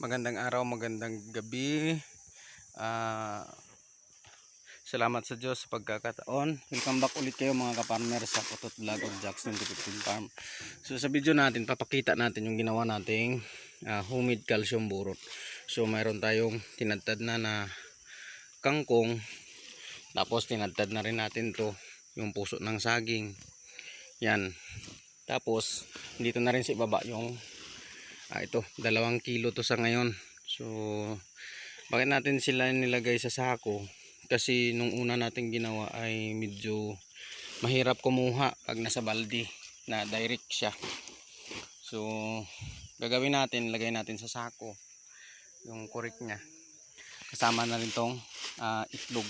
Magandang araw, magandang gabi. Ah, Salamat sa Diyos sa pagkakataon. Welcome back ulit kayo mga kaparmer sa Putot Vlog or Jackson 2015 Farm. So sa video natin, papakita natin yung ginawa nating humid calcium burot. So mayroon tayong tinadtad na kangkong. Tapos tinadtad na rin natin to yung puso ng saging. Yan. Tapos dito na rin sa ibaba yung ito, 2 kilo to sa ngayon. So bakit natin sila nilagay sa sako? Kasi nung una natin ginawa ay medyo mahirap kumuha pag nasa balde na direct siya. So gagawin natin, lagay natin sa sako yung kurik niya. Kasama na rin tong itlog,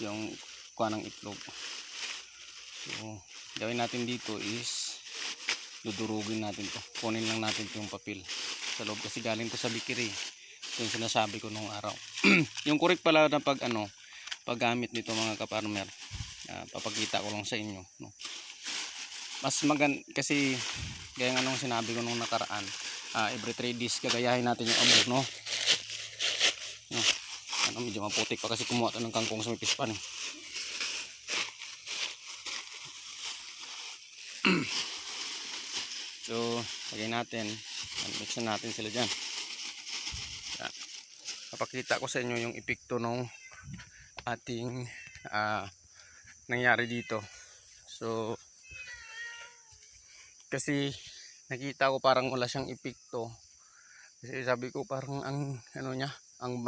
yung kuha ng itlog. So gawin natin dito is dudurugin natin to. Kunin lang natin yung papel sa loob kasi galing to sa bikiri. Yung sinasabi ko nung araw. Yung kurik pala na paggamit nito mga kaparmer, papakita ko lang sa inyo, no? Mas kasi gaya nga nung sinabi ko nung nakaraan, every 3 days gagayahin natin yung abono, no? Medyo maputik pa kasi kumuha ito ng kangkong sa may pispan eh. So lagay natin, mix na natin sila dyan. Papakita ko sa inyo yung epekto nung ating nangyari dito. So kasi nakita ko parang wala siyang epekto. Kasi sabi ko parang ang niya, ang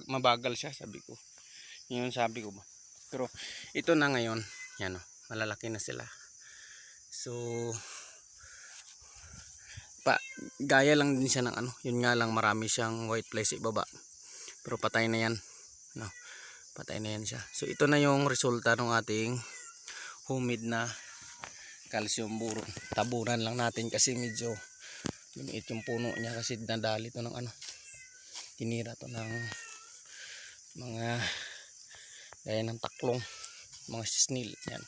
mabagal siya, sabi ko. Yun sabi ko ba. Pero ito na ngayon, yan malalaki na sila. So gaya lang din siya ng yun nga lang marami siyang white fly sa ibaba. Pero patay na yan, no. Patay na yan siya. So ito na yung resulta ng ating humid na calcium buro. Tabunan lang natin kasi medyo lumiit yung puno niya kasi nadali to ng tinira to ng mga gaya ng taklong, mga snail. Yan,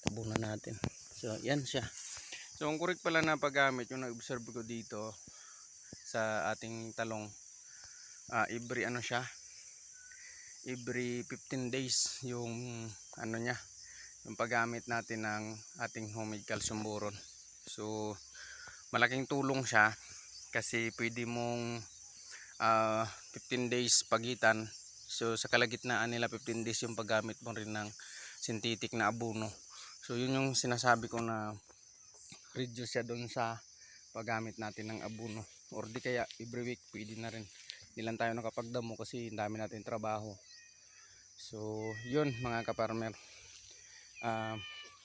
tabunan natin. So yan siya. So ang kurik pala na paggamit yung na-observe ko dito sa ating talong, every every 15 days yung niya, yung paggamit natin ng ating homemade calcium boron. So malaking tulong siya kasi pwede mong 15 days pagitan. So sa kalagitnaan nila 15 days yung paggamit mo rin ng synthetic na abono. So yun yung sinasabi ko na reduce siya doon sa paggamit natin ng abono, or di kaya every week pwede na rin. Hindi lang tayo nakapagdamo kasi dami natin trabaho. So yun mga kaparmer,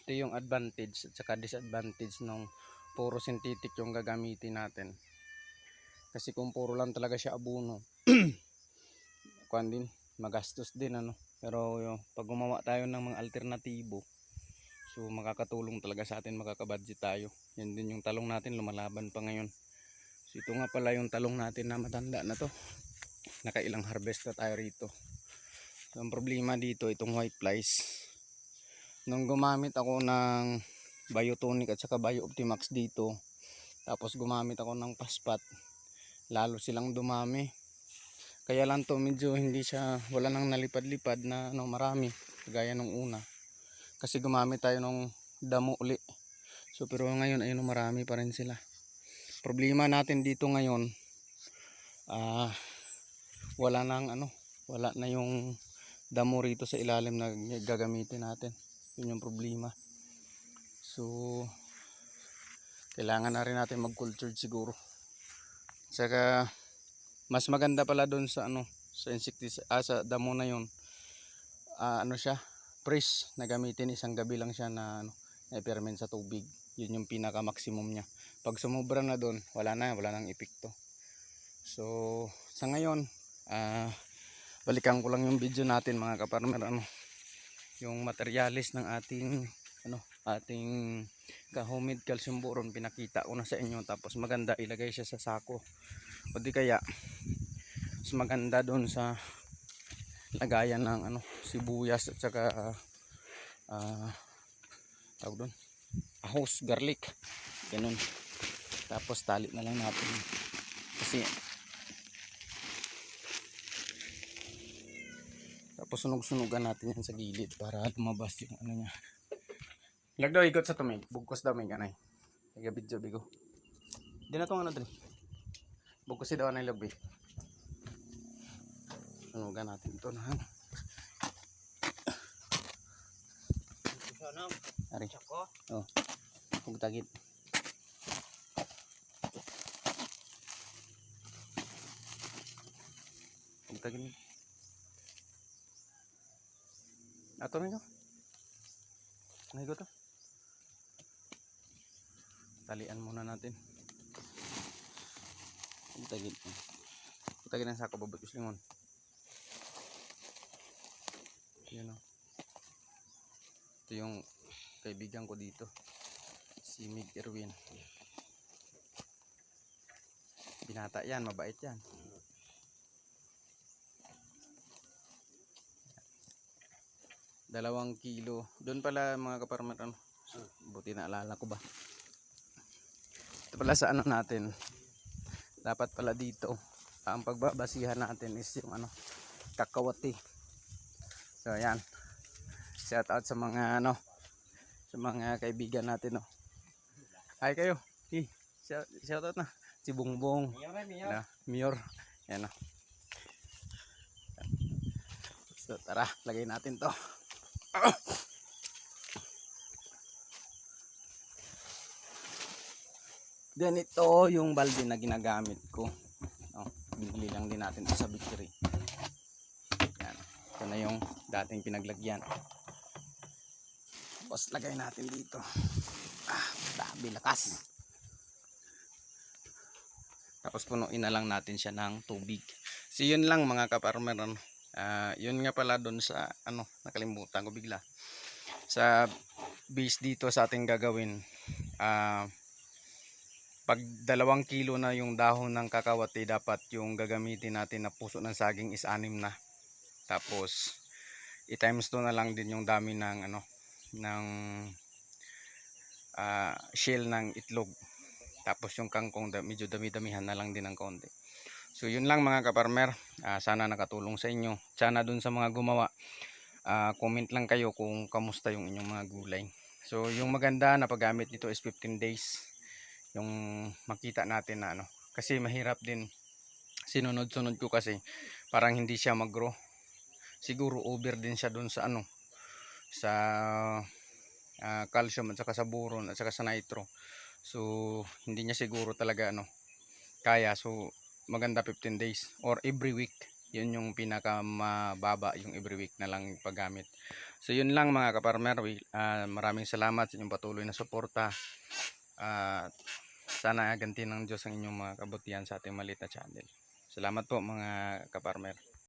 ito yung advantage at saka disadvantage ng puro synthetic yung gagamitin natin. Kasi kung puro lang talaga siya abono, kuan din, magastos din pero pag gumawa tayo ng mga alternatibo, so makakatulong talaga sa atin, makakabudget tayo. Yan din yung talong natin, lumalaban pa ngayon. So ito nga pala yung talong natin na matanda na to, nakailang harvest na tayo rito. So ang problema dito, itong white flies. Nung gumamit ako ng Biotonic at saka Bio-Optimax dito, tapos gumamit ako ng Paspat, lalo silang dumami. Kaya lang to medyo hindi siya, wala nang nalipad-lipad na marami kagaya nung una. Kasi gumamit tayo ng damo uli. So pero ngayon ayun, marami pa rin sila. Problema natin dito ngayon, wala na yung damo rito sa ilalim na gagamitin natin. Yun yung problema. So kailangan na rin natin mag-cultured siguro. Saka mas maganda pala doon sa sa insecticide, sa damo na yun, siya fresh na gamitin, isang gabi lang siya na na-ferment sa tubig. Yun yung pinaka maximum niya. Pag sumobra na doon, wala nang epekto. So sa ngayon, balikan ko lang yung video natin mga kaparmer, yung materialis ng ating ating homemade calcium boron, pinakita ko na sa inyo. Tapos maganda ilagay siya sa sako, o di kaya mas maganda doon sa lagayan ng sibuyas at saka tawag doon, ahos, garlic, ganun. Tapos tali na lang natin kasi Tapos sunog-sunugan natin yan sa gilid para lumabas yung ano niya. Lag daw ikot sa tumig. Bugkos daw may ganay. Nagabit jo bigo. Di na itong ano dali. Bugkos daw na ilagbi. Sunugan natin ito na. Ari. Oh. Pugtagit. Pugtagit. Ato rin ko. Nahigo to. Talian muna natin. Pugtagit. Pugtagit ng sako babot limon. Yan o. Ito yung kaibigan ko dito. Si Mig Erwin. Binata yan, mabait yan. Dalawang kilo. Doon pala mga kaparmer, ano? Buti na alala ko ba. Ito pala sa ano natin. Dapat pala dito. Ang pagbabasihan natin is yung ano, kakawati. So ayan. Shout out sa mga ano, sa mga kaibigan natin, no. Hi kayo. Shout out na. Si Bongbong. Mayor. Yan, no. So tara, lagay natin to. Then ito yung balde na ginagamit ko. Binili lang din natin ito sa Victory. Yan. Ito na yung dating pinaglagyan. Tapos lagay natin dito. Grabe lakas. Tapos punuin na lang natin siya ng tubig. So yun lang mga kaparmer. Yun nga pala doon sa ano, nakalimutan ko bigla. Sa base dito sa ating gagawin. Pag 2 kilo na yung dahon ng kakawati, dapat yung gagamitin natin na puso ng saging is 6 na. Tapos i-times 2 na lang din yung dami ng ano, ng shell ng itlog. Tapos yung kangkong medyo dami-damihan na lang din ng konti. So yun lang mga kaparmer. Sana nakatulong sa inyo. Sana dun sa mga gumawa, comment lang kayo kung kamusta yung inyong mga gulay. So yung maganda na paggamit nito is 15 days. Yung makita natin na ano, kasi mahirap din sinunod-sunod ko kasi parang hindi siya mag-grow. Siguro over din siya dun sa ano, sa calcium at saka sa boron at saka sa nitro. So hindi niya siguro talaga ano kaya. So maganda 15 days or every week. Yun yung pinaka mababa, yung every week na lang paggamit. So yun lang mga kaparmer. Maraming salamat sa inyong patuloy na suporta. Sana ganti ng Diyos ang inyong mga kabutihan sa ating maliit na channel. Salamat po mga kaparmer.